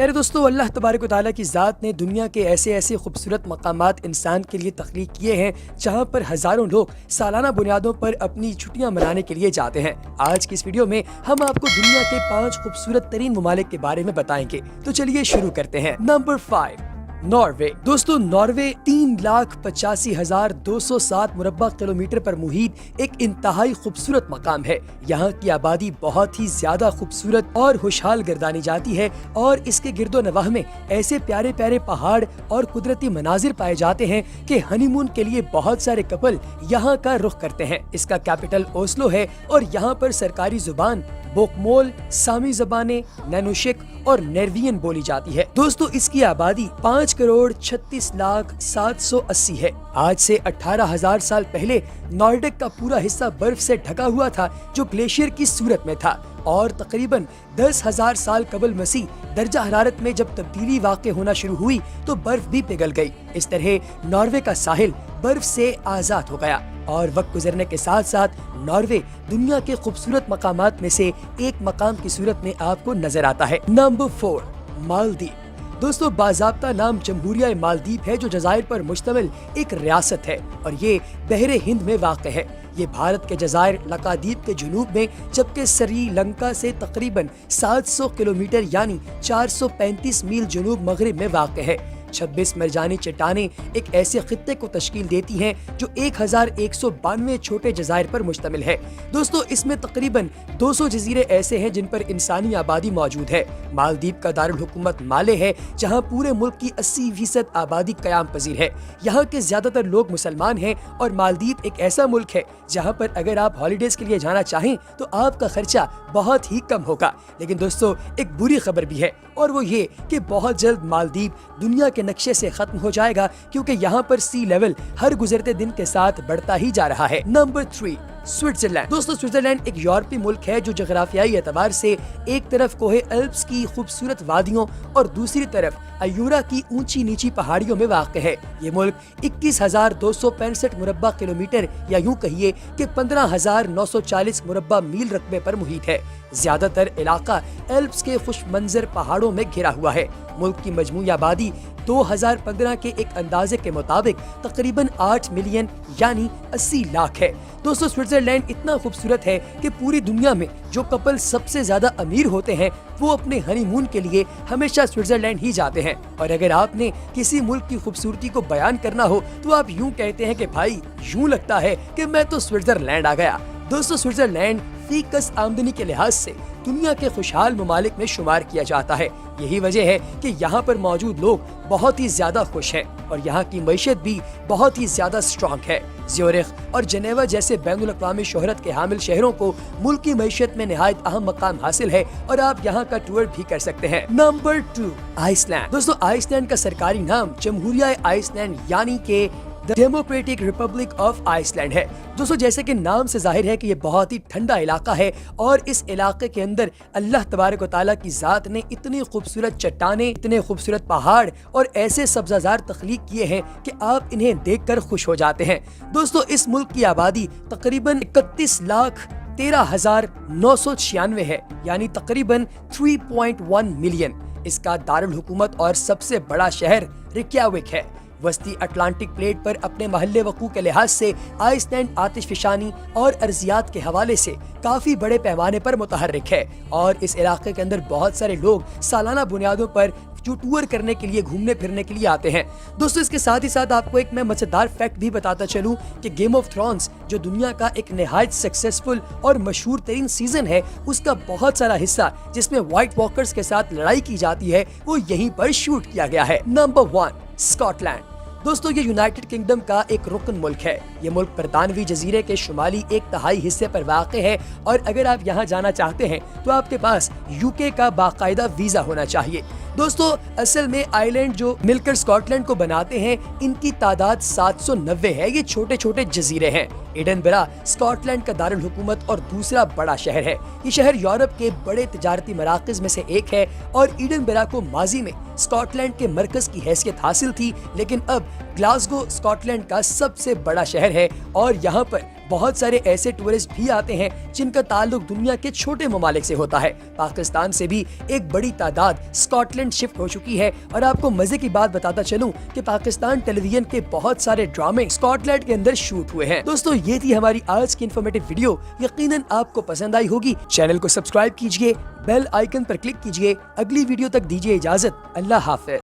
प्यारे दोस्तों, अल्लाह तबारक व तआला की ज़ात ने दुनिया के ऐसे ऐसे खूबसूरत मकामात इंसान के लिए तख्लीक किए हैं जहाँ पर हज़ारों लोग सालाना बुनियादों पर अपनी छुट्टियाँ मनाने के लिए जाते हैं। आज की इस वीडियो में हम आपको दुनिया के 5 खूबसूरत तरीन ममालिक के बारे में बताएंगे। तो चलिए शुरू करते हैं। Number 5, Norway. दोस्तों, नॉर्वे 3,85,207 मुरब्बा किलोमीटर पर मुहित एक इंतहाई खूबसूरत मकाम है। यहाँ की आबादी बहुत ही ज्यादा खूबसूरत और खुशहाल गर्दानी जाती है और इसके गिरदो नवाह में ऐसे प्यारे प्यारे पहाड़ और कुदरती मनाजिर पाए जाते हैं कि हनीमून के लिए बहुत सारे कपल यहाँ का रुख करते हैं। इसका कैपिटल ओस्लो है और यहाँ पर सरकारी जुबान बोकमोल, सामी ज़बानें, नैनुशिक और नॉर्वेजियन बोली जाती है। दोस्तों, इसकी आबादी 5,36,780 है। आज से 18,000 साल पहले नॉर्डिक का पूरा हिस्सा बर्फ से ढका हुआ था जो ग्लेशियर की सूरत में था और तकरीबन 10,000 साल कबल मसीह दर्जा हरारत में जब तब्दीली वाक़ होना शुरू हुई तो बर्फ भी पिघल गई। इस तरह नॉर्वे का साहिल बर्फ से आज़ाद हो गया और वक्त गुजरने के साथ साथ नॉर्वे दुनिया के खूबसूरत मकामात में से एक मकाम की सूरत में आपको नजर आता है। नंबर 4, मालदीव। दोस्तों, बाज़ाब्ता नाम जमहूरिया मालदीव है जो जज़ायर पर मुश्तमिल एक रियासत है और ये बहरे हिंद में वाक़ है। ये भारत के जज़ायर लक्षद्वीप के जुनूब में जबकि श्रीलंका से तकरीबन 700 किलोमीटर यानी 435 मील जुनूब मगरिब में वाक़ है। 26 मरजानी चट्टानें एक ऐसे खित्ते को तश्कील देती हैं जो 1192 छोटे जज़ायर पर मुश्तमिल है। दोस्तों, इसमें तकरीबन 200 जजीरे ऐसे हैं जिन पर इंसानी आबादी मौजूद है। मालदीव का दारुल हुकूमत माले है जहां पूरे मुल्क की 80% आबादी कयाम पजीर है। यहाँ के ज्यादातर लोग मुसलमान हैं और मालदीव एक ऐसा मुल्क है जहाँ पर अगर आप हॉलीडेज के लिए जाना चाहें तो आपका खर्चा बहुत ही कम होगा। लेकिन दोस्तों, एक बुरी खबर भी है और वो ये कि बहुत जल्द मालदीव दुनिया के नक्शे से खत्म हो जाएगा क्योंकि यहाँ पर सी लेवल हर गुजरते दिन के साथ बढ़ता ही जा रहा है। Number 3, Switzerland. दोस्तों, स्विट्जरलैंड एक यूरोपीय मुल्क है जो जगराफियाई एतबार से एक तरफ कोहे अल्प्स की खूबसूरत वादियों और दूसरी तरफ अयूरा की ऊंची नीची पहाड़ियों में वाक़ है। ये मुल्क 21,265 मुरब्बा किलोमीटर या यूं कहिए कि 15,940 मुरब्बा मील रकबे पर मुहित है। ज्यादातर इलाका एल्प्स के खुश मंजर पहाड़ों में घिरा हुआ है। मुल्क की मजमूई आबादी 2015 के एक अंदाजे के मुताबिक तकरीबन 8 मिलियन यानी 80 लाख है। दोस्तों, स्विट्जरलैंड इतना खूबसूरत है कि पूरी दुनिया में जो कपल सबसे ज्यादा अमीर होते हैं वो अपने हनीमून के लिए हमेशा स्विट्जरलैंड ही जाते हैं। और अगर आपने किसी मुल्क की खूबसूरती को बयान करना हो तो आप यूं कहते हैं कि भाई यूं लगता है कि मैं तो स्विट्जरलैंड आ गया। दोस्तों, स्विट्जरलैंड फीकस आमदनी के लिहाज से दुनिया के खुशहाल ममालिक में शुमार किया जाता है। यही वजह है कि यहाँ पर मौजूद लोग बहुत ही ज्यादा खुश हैं और यहाँ की मईशत भी बहुत ही ज्यादा स्ट्रॉन्ग है। ज़्यूरिख और जेनेवा जैसे बैनुल अक़वामी शोहरत के हामिल शहरों को मुल्क की मईशत में निहायत अहम मकाम हासिल है और आप यहाँ का टूर भी कर सकते हैं। Number 2, Iceland. दोस्तों, आइसलैंड का सरकारी नाम जमहूरिया आइसलैंड यानी के the democratic republic of Iceland है। दोस्तों, जैसे कि नाम से जाहिर है कि ये बहुत ही ठंडा इलाका है और इस इलाके के अंदर अल्लाह तबारक व तआला की ज़ात ने इतनी खूबसूरत चट्टानें, इतने खूबसूरत पहाड़ और ऐसे सब्ज़ाजार तख्लीक किए हैं कि आप इन्हें देखकर खुश हो जाते हैं। दोस्तों, इस मुल्क की आबादी तकरीबन 31,13,996 है यानी तकरीबन 3.1 मिलियन। इसका दारुल हुकूमत और सबसे बड़ा शहर रिक्याविक है। वस्ती अटलांटिक प्लेट पर अपने महल्ले वकू के लिहाज से आइसलैंड आतिशफशानी और अर्जियात के हवाले से काफी बड़े पैमाने पर मुतहर्रिक है और इस इलाके के अंदर बहुत सारे लोग सालाना बुनियादों पर जो टूर करने के लिए, घूमने फिरने के लिए आते हैं। दोस्तों, इसके साथ ही साथ आपको एक मैं मजेदार फैक्ट भी बताता चलूं कि गेम ऑफ थ्रोन्स जो दुनिया का एक निहायत सक्सेसफुल और मशहूर तरीन सीजन है उसका बहुत सारा हिस्सा जिसमें व्हाइट वॉकर्स के साथ लड़ाई की जाती है वो यहीं पर शूट किया गया है। Number 1, Scotland. दोस्तों, ये यूनाइटेड किंगडम का एक रुकन मुल्क है। ये मुल्क बरतानवी जजीरे के शुमाली 1/3 हिस्से पर वाक़े है और अगर आप यहाँ जाना चाहते हैं तो आपके पास यूके का बाकायदा वीजा होना चाहिए। दोस्तों, असल में आइलैंड जो मिलकर स्कॉटलैंड को बनाते हैं इनकी तादाद 790 है। ये छोटे छोटे जजीरे हैं। एडनबरा स्कॉटलैंड का दारुल हुकूमत और दूसरा बड़ा शहर है। ये शहर यूरोप के बड़े तिजारती मराकज में से एक है और एडनबरा को माजी में स्कॉटलैंड के मरकज की हैसियत हासिल थी, लेकिन अब ग्लासगो स्कॉटलैंड का सबसे बड़ा शहर है और यहाँ पर بہت سارے ایسے ٹورسٹ بھی آتے ہیں جن کا تعلق دنیا کے چھوٹے ممالک سے ہوتا ہے۔ پاکستان سے بھی ایک بڑی تعداد اسکاٹ لینڈ شفٹ ہو چکی ہے، اور آپ کو مزے کی بات بتاتا چلوں کہ پاکستان ٹیلی ویژن کے بہت سارے ڈرامے اسکاٹ لینڈ کے اندر شوٹ ہوئے ہیں۔ دوستو یہ تھی ہماری آج کی انفارمیٹو ویڈیو، یقیناً آپ کو پسند آئی ہوگی۔ چینل کو سبسکرائب کیجئے، بیل آئیکن پر کلک کیجئے۔ اگلی ویڈیو تک دیجئے اجازت، اللہ حافظ۔